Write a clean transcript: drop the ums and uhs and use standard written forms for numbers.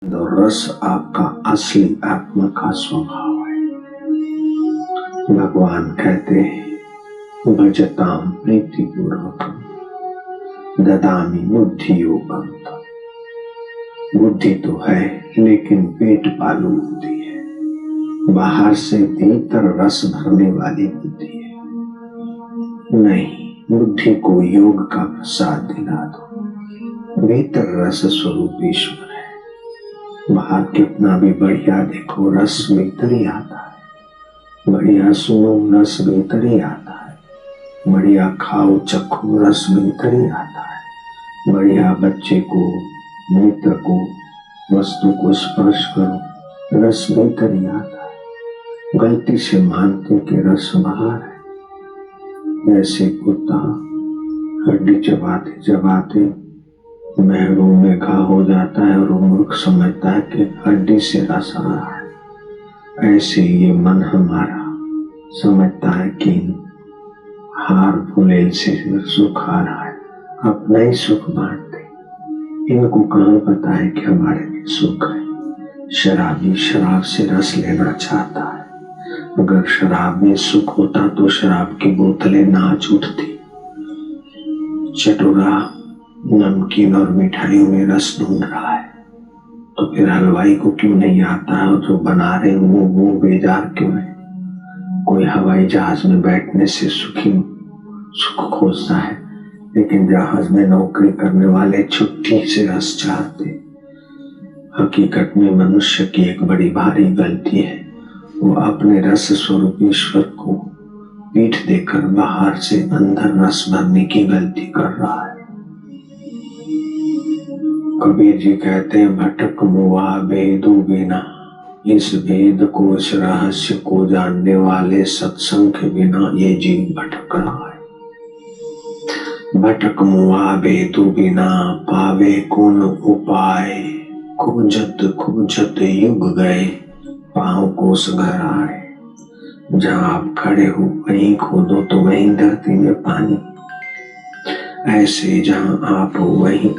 और रस आपका असली आत्मा का स्वभाव है। भगवान कहते हैं भजताम प्रीति पूर्वकम ददामी बुद्धि योगम। बुद्धि तो है लेकिन पेट पालू बुद्धि है, बाहर से भीतर रस भरने वाली बुद्धि है नहीं। बुद्धि को योग का प्रसाद दिला दो, भीतर रस स्वरूप ईश्वर है। बाहर कितना भी बढ़िया देखो रस भीतर ही आता है, बढ़िया सुनो रस भीतर ही आता है, बढ़िया खाओ चखो रस भीतर ही आता है, बढ़िया बच्चे को मित्र को वस्तु को स्पर्श करो रस भीतर ही आता है। गलती से मानते कि रस बाहर है। जैसे कुत्ता हड्डी चबाते चबाते महरों में घाव हो जाता है और वो मूर्ख समझता है कि हड्डी से रस आ रहा है, ऐसे ये मन हमारा समझता है कि हार फूलेल से सुख आ रहा है, अपना ही सुख बांटते। इनको कहाँ पता है कि हमारे लिए सुख है। शराबी शराब से रस लेना चाहता है, अगर शराब में सुख होता तो शराब की बोतलें नाच उठती। चटोरा नमकीन और मिठाइयों में रस ढूंढ रहा है तो फिर हलवाई को क्यों नहीं आता है, और जो बना रहे वो बेजार क्यों है। कोई हवाई जहाज में बैठने से सुख खोजता है, लेकिन जहाज में नौकरी करने वाले छुट्टी से रस चाहते। हकीकत में मनुष्य की एक बड़ी भारी गलती है, वो अपने रस स्वरूप ईश्वर को पीठ देकर बाहर से अंदर रस भरने की गलती कर रहा है। कबीर जी कहते हैं भटक मुआ भेदु बिना, इस भेद को इस रहस्य को जानने वाले सत्संग के बिना ये जीव भटक रहा है। भटक मुआ भेदु बिना पावे कौन उपाय, खोजत खोजत युग गए पांव कोस घर आए। जहाँ आप खड़े हो वहीं खोदो तो वहीं धरती में पानी, ऐसे जहाँ आप हो वहीं